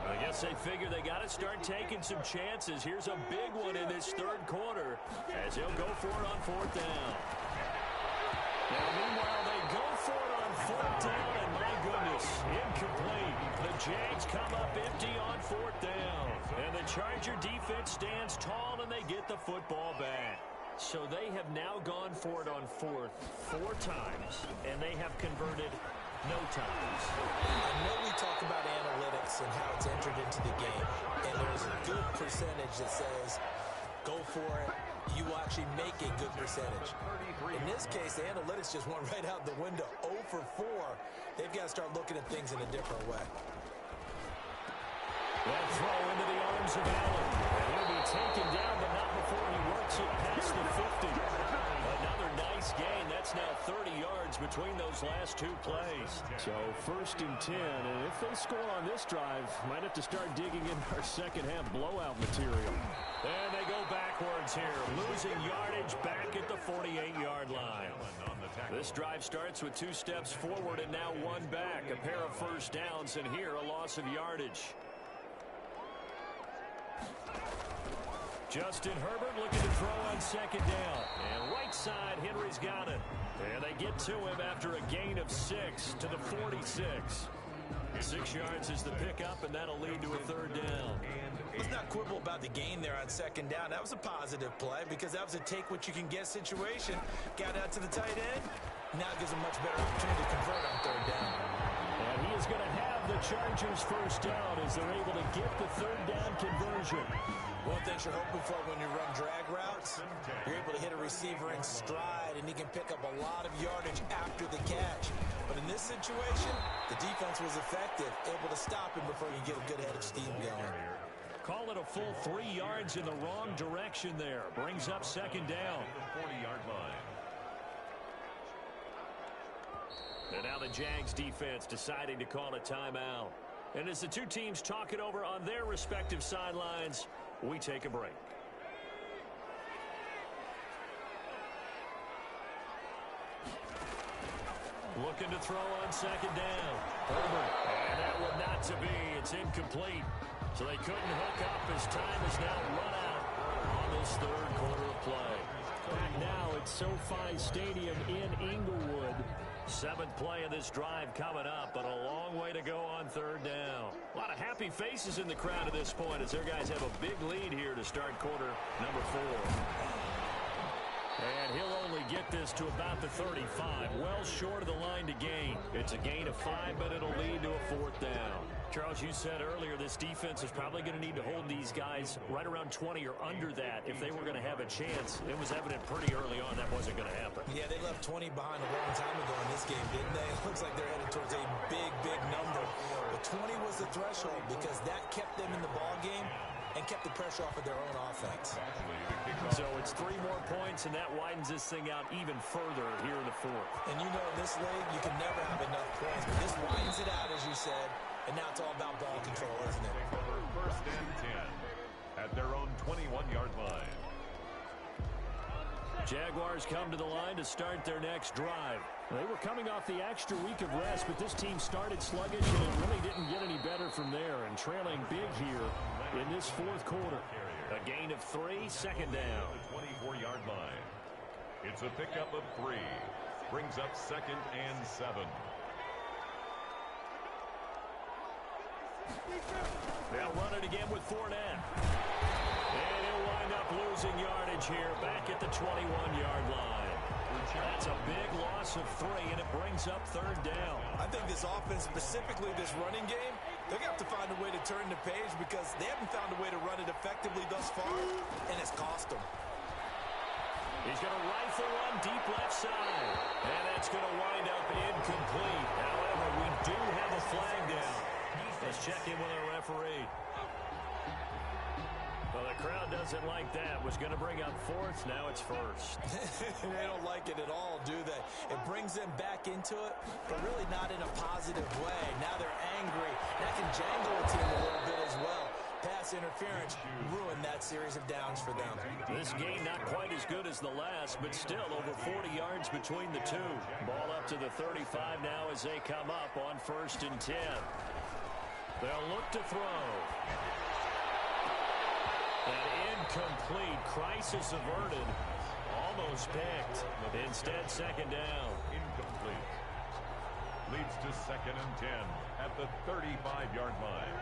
I guess they figure they got to start taking some chances. Here's a big one in this 3rd quarter as he'll go for it on 4th down. Now, meanwhile, they go for it on 4th down, and my goodness, come up empty on 4th down. And the Charger defense stands tall, and they get the football back. So they have now gone for it on 4th 4 times, and they have converted no times. I know we talk about analytics and how it's entered into the game, and there's a good percentage that says go for it. You will actually make a good percentage. In this case, the analytics just went right out the window. 0 for 4. They've got to start looking at things in a different way. That throw into the arms of Allen. And he'll be taken down, but not before he works it past the 50. Another nice gain. That's now 30 yards between those last 2 plays. So 1st and 10, and if they score on this drive, might have to start digging in our second half blowout material. And they go backwards here, losing yardage back at the 48-yard line. This drive starts with 2 steps forward and now 1 back. A pair of first downs, and here a loss of yardage. Justin Herbert looking to throw on 2nd down. And right side, Henry's got it. And they get to him after a gain of 6 to the 46. 6 yards is the pickup, and that'll lead to a 3rd down. Let's not quibble about the gain there on 2nd down. That was a positive play because that was a take-what-you-can-get situation. Got out to the tight end. Now it gives a much better opportunity to convert on 3rd down. And he is going to have the Chargers first down as they're able to get the 3rd down conversion. One thing you're hoping for when you run drag routes, you're able to hit a receiver in stride, and he can pick up a lot of yardage after the catch. But in this situation, the defense was effective, able to stop him before you get a good head of steam going. Call it a full 3 yards in the wrong direction there. Brings up 2nd down. 40-yard line. And now the Jags defense deciding to call a timeout. And as the 2 teams talk it over on their respective sidelines, we take a break. Looking to throw on 2nd down. Herbert. And that one not to be. It's incomplete. So they couldn't hook up as time is now run out on this 3rd quarter of play. Back now at SoFi Stadium in Inglewood. 7th play of this drive coming up, but a long way to go on 3rd down. A lot of happy faces in the crowd at this point as their guys have a big lead here to start quarter number 4. And he'll only get this to about the 35, well short of the line to gain. It's a gain of 5, but it'll lead to a 4th down. Charles, you said earlier this defense is probably going to need to hold these guys right around 20 or under that if they were going to have a chance. It was evident pretty early on that wasn't going to happen. Yeah, they left 20 behind a long time ago in this game, didn't they? It looks like they're headed towards a big, big number. But 20 was the threshold because that kept them in the ball game and kept the pressure off of their own offense. So it's 3 more points, and that widens this thing out even further here in the 4th. And you know in this league, you can never have enough points, but this widens it out, as you said, and now it's all about ball control, isn't it? 1st and 10 at their own 21-yard line. Jaguars come to the line to start their next drive. They were coming off the extra week of rest, but this team started sluggish, and it really didn't get any better from there, and trailing big here in this 4th quarter. A gain of 3, 2nd down. The 24-yard line. It's a pickup of 3. Brings up 2nd and 7. They'll run it again with Fournette. And he'll wind up losing yardage here back at the 21-yard line. That's a big loss of 3, and it brings up 3rd down. I think this offense, specifically this running game, they're going to have to find a way to turn the page because they haven't found a way to run it effectively thus far, and it's cost them. He's going to rifle one deep left side, and that's going to wind up incomplete. However, we do have a flag down. Let's check in with our referee. Well, the crowd doesn't like that. Was going to bring up 4th. Now it's 1st. They don't like it at all, do they? It brings them back into it, but really not in a positive way. Now they're angry. That can jangle a team a little bit as well. Pass interference ruined that series of downs for them. This game not quite as good as the last, but still over 40 yards between the 2. Ball up to the 35 now as they come up on 1st and 10. They'll look to throw. An incomplete. Crisis averted. Almost picked. Instead, 2nd down. Incomplete. Leads to 2nd and 10 at the 35-yard line.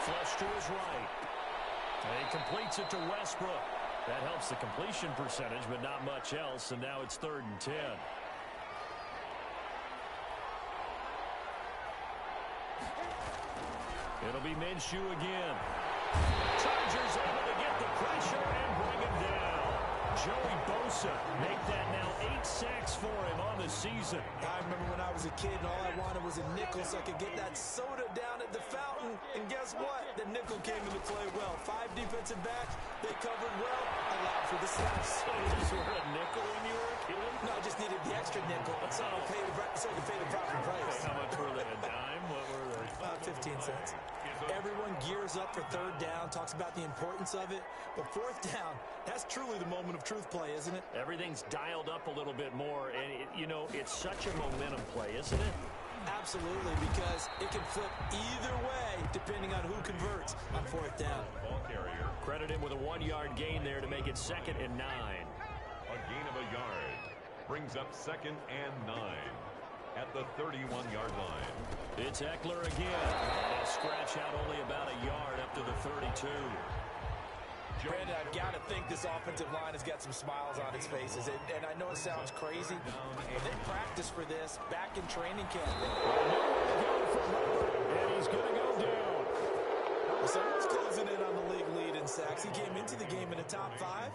Flush to his right. And he completes it to Westbrook. That helps the completion percentage, but not much else, and now it's 3rd and 10. It'll be Minshew again. Chargers able to get the pressure and bring him down. Joey Bosa make that now 8 sacks for him on the season. I remember when I was a kid and all I wanted was a nickel so I could get that soda down at the fountain. And guess what? The nickel came into play well. 5 defensive backs, they covered well, allowed for the sacks. Sodas were a nickel when you were a kid? No, I just needed the extra nickel so I could pay the proper price. How much were they, a dime? What were they? 15 cents. Everyone gears up for 3rd down, talks about the importance of it. But 4th down, that's truly the moment of truth play, isn't it? Everything's dialed up a little bit more, and, it's such a momentum play, isn't it? Absolutely, because it can flip either way depending on who converts on 4th down. Ball carrier. Credit him with a 1-yard gain there to make it 2nd and 9. A gain of a yard. Brings up 2nd and 9 at the 31-yard line. It's Eckler again. They'll scratch out only about a yard up to the 32. Brandon, I've got to think this offensive line has got some smiles on its faces. And I know it sounds crazy, but they practiced for this back in training camp. And he's going to go down. Someone's closing in on the league lead in sacks. He came into the game in the top 5.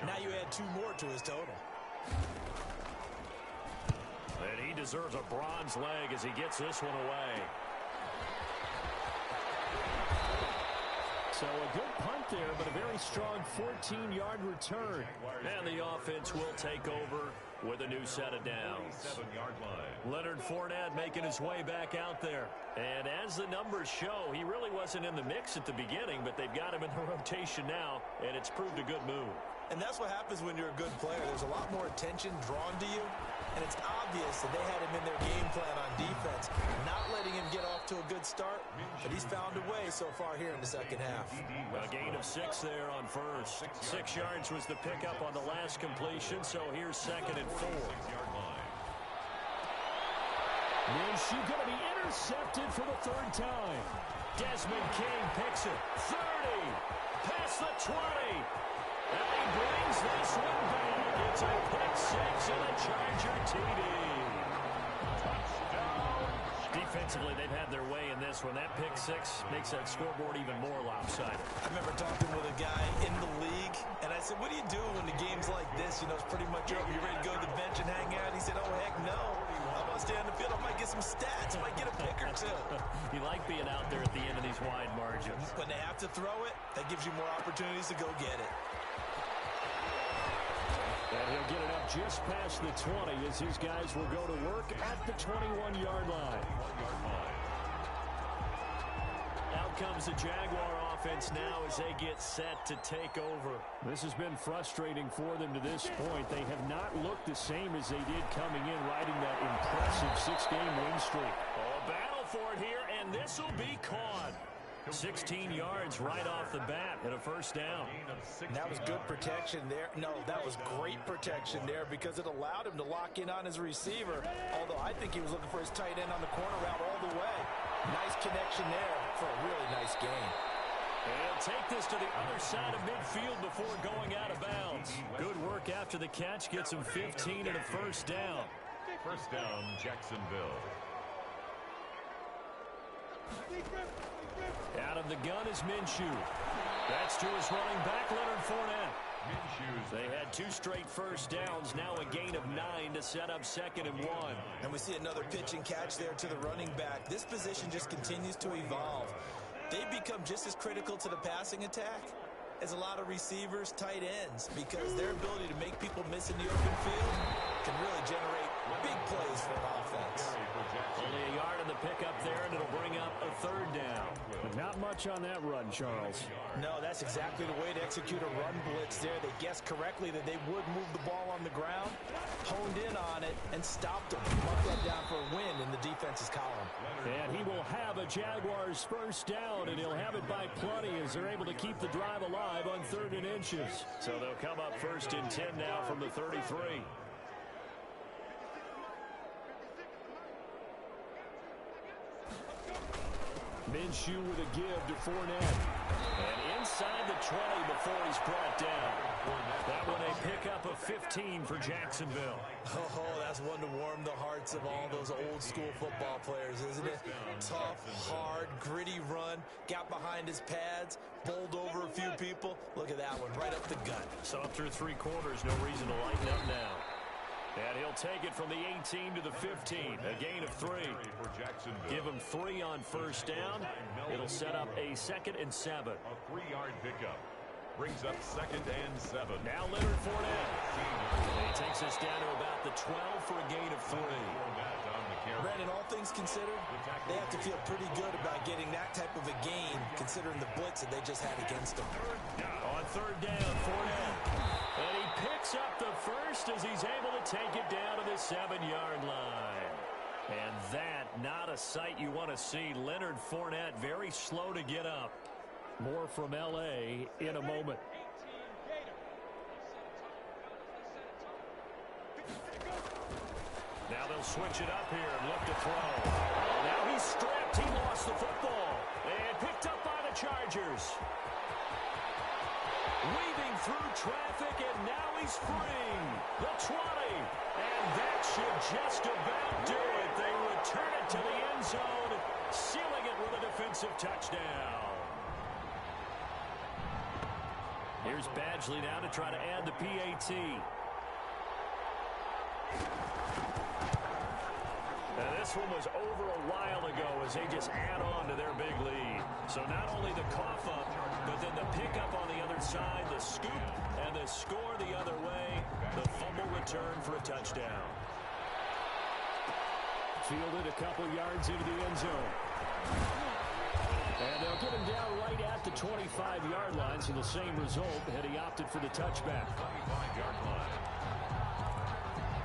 Now you add 2 more to his total. And he deserves a bronze leg as he gets this one away. So a good punt there, but a very strong 14-yard return. And the offense will take over with a new set of downs. 7-yard line. Leonard Fournette making his way back out there. And as the numbers show, he really wasn't in the mix at the beginning, but they've got him in the rotation now, and it's proved a good move. And that's what happens when you're a good player. There's a lot more attention drawn to you, and it's obvious that they had him in their game plan on defense, not letting him get off to a good start, but he's found a way so far here in the second half. A gain of 6 there on first. 6 yards was the pickup on the last completion, so here's 2nd and 4. 6-yard line. Minshew going to be intercepted for the 3rd time. Desmond King picks it. 30. Past the 20. And he brings this one back. It's a pick 6 and a Charger TD. Touchdown. Defensively, they've had their way in this one. That pick 6 makes that scoreboard even more lopsided. I remember talking with a guy in the league, and I said, what do you do when the game's like this? It's pretty much over. You ready to go to the bench and hang out? He said, oh, heck no. I'm going to stay on the field. I might get some stats. I might get a pick or 2. You like being out there at the end of these wide margins. When they have to throw it, that gives you more opportunities to go get it. And he'll get it up just past the 20 as these guys will go to work at the 21-yard line. Out comes the Jaguar offense now as they get set to take over. This has been frustrating for them to this point. They have not looked the same as they did coming in, riding that impressive 6-game win streak. Oh, a battle for it here, and this will be caught. 16 yards right off the bat and a 1st down. And that was good protection there. No, that was great protection there because it allowed him to lock in on his receiver, although I think he was looking for his tight end on the corner route all the way. Nice connection there for a really nice gain. And he'll take this to the other side of midfield before going out of bounds. Good work after the catch. Gets him 15 and a 1st down. 1st down, Jacksonville. Out of the gun is Minshew. That's to his running back, Leonard Fournette. They had 2 straight 1st downs, now a gain of 9 to set up 2nd and 1. And we see another pitch and catch there to the running back. This position just continues to evolve. They become just as critical to the passing attack as a lot of receivers, tight ends, because their ability to make people miss in the open field can really generate big plays for an offense. Only a yard in the pickup there, and it'll bring up a third down. Not much on that run, Charles. No, that's exactly the way to execute a run blitz there. They guessed correctly that they would move the ball on the ground, honed in on it, and stopped them. Mark that down for a win in the defense's column. And he will have a Jaguars first down, and he'll have it by plenty as they're able to keep the drive alive on 3rd and inches. So they'll come up 1st and 10 now from the 33. Minshew with a give to Fournette. And inside the 20 before he's brought down. That one a pickup of 15 for Jacksonville. Oh, that's one to warm the hearts of all those old-school football players, isn't it? Tough, hard, gritty run. Got behind his pads, bowled over a few people. Look at that one, right up the gut. So through 3 quarters, no reason to lighten up now. And he'll take it from the 18 to the 15. A gain of 3. Give him 3 on first down. It'll set up a 2nd and 7. A 3-yard pickup. Brings up 2nd and 7. Now Leonard Fournette. And he takes us down to about the 12 for a gain of 3. Brandon, all things considered, they have to feel pretty good about getting that type of a gain, considering the blitz that they just had against them. On 3rd down, Fournette. And he picks up the first as he's able to take it down to the 7-yard line. And that, not a sight you want to see. Leonard Fournette very slow to get up. More from L.A. in a moment. Now they'll switch it up here and look to throw. Now he's stripped. He lost the football. And picked up by the Chargers. Weaving through traffic, and now he's free. The 20. And that should just about do it. They return it to the end zone, sealing it with a defensive touchdown. Here's Badgley now to try to add the PAT. Now this one was over a while ago as they just add on to their big lead. So not only the cough up, but then the pickup on the other side, the scoop, and the score the other way. The fumble return for a touchdown. Fielded a couple yards into the end zone. And they'll get him down right at the 25-yard line, so the same result had he opted for the touchback. 25-yard line.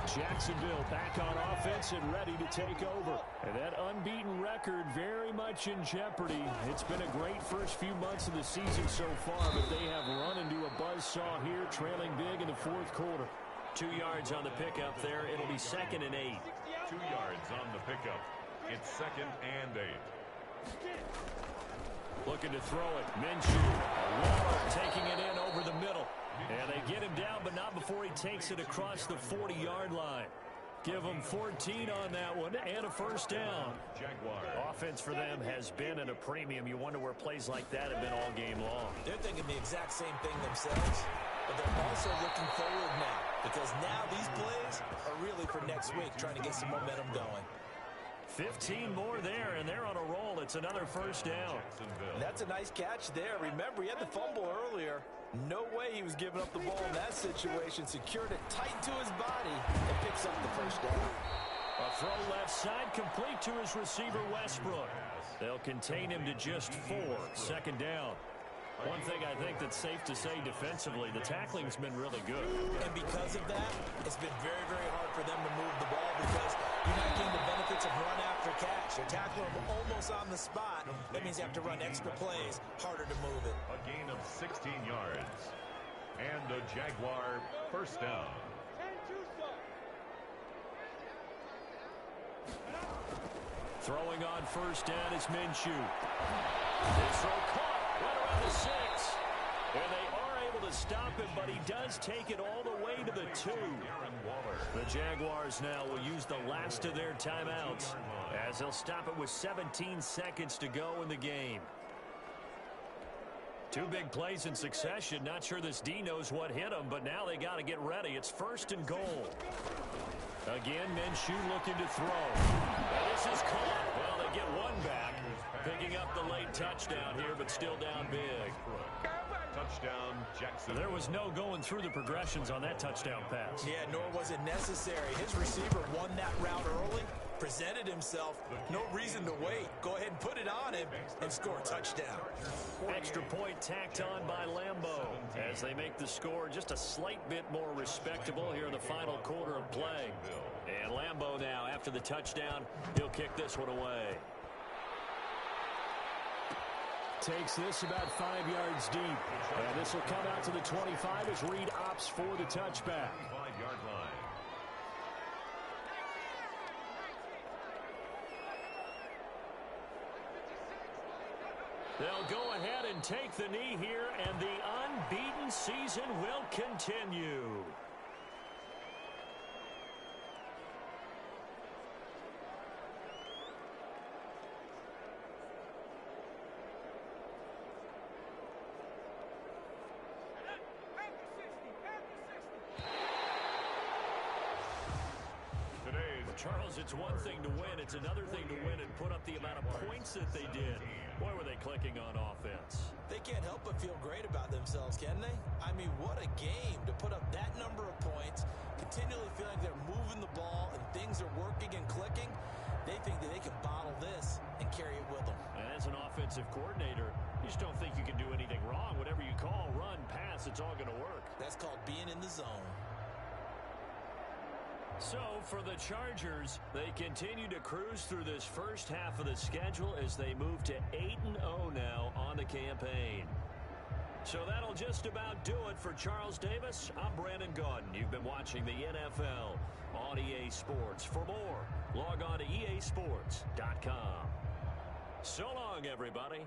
Jacksonville back on offense and ready to take over. And that unbeaten record very much in jeopardy. It's been a great first few months of the season so far, but they have run into a buzzsaw here, trailing big in the 4th quarter. 2 yards on the pickup there. It'll be 2nd and 8. 2 yards on the pickup. It's 2nd and 8. Looking to throw it. Minshew. Waller taking it in over the middle. And they get him down, but not before he takes it across the 40-yard line. Give them 14 on that one and a first down. Jaguars. Offense for them has been at a premium. You wonder where plays like that have been all game long. They're thinking the exact same thing themselves, but they're also looking forward now, because now these plays are really for next week, trying to get some momentum going. 15 more there, and they're on a roll. It's another first down. That's a nice catch there. Remember, he had the fumble earlier. No way he was giving up the ball in that situation. Secured it tight to his body and picks up the first down. A throw left side complete to his receiver, Westbrook. They'll contain him to just 4. 2nd down. One thing I think that's safe to say defensively, the tackling's been really good. And because of that, it's been very, very hard for them to move the ball because you're not getting the benefits of run after catch. You're tackling them almost on the spot. That means you have to run extra plays. Harder to move it. A gain of 16 yards. And a Jaguar first down. Throwing on first down is Minshew. This throw caught right around the 6. And they are able to stop him, but he does take it all the way to the 2. The Jaguars now will use the last of their timeouts as they'll stop it with 17 seconds to go in the game. 2 big plays in succession. Not sure this D knows what hit him, but now they got to get ready. It's 1st and goal. Again, Minshew looking to throw. And this is caught. Well, they get one back. Picking up the late touchdown here, but still down big. touchdown, Jackson. There was no going through the progressions on that touchdown pass. Yeah, nor was it necessary. His receiver won that route early, presented himself. No reason to wait. Go ahead and put it on him and score a touchdown. Extra point tacked on by Lambeau as they make the score just a slight bit more respectable here in the final quarter of play. And Lambeau now, after the touchdown, he'll kick this one away. Takes this about 5 yards deep. And this will come out to the 25 as Reed opts for the touchback. 5-yard line. They'll go ahead and take the knee here, and the unbeaten season will continue. Charles, it's one thing to win. It's another thing to win and put up the amount of points that they did. Boy, were they clicking on offense. They can't help but feel great about themselves, can they? I mean, what a game to put up that number of points, continually feeling they're moving the ball and things are working and clicking. They think that they can bottle this and carry it with them. And as an offensive coordinator, you just don't think you can do anything wrong. Whatever you call, run, pass, it's all going to work. That's called being in the zone. So, for the Chargers, they continue to cruise through this first half of the schedule as they move to 8-0 now on the campaign. So that'll just about do it for Charles Davis. I'm Brandon Gaudin. You've been watching the NFL on EA Sports. For more, log on to easports.com. So long, everybody.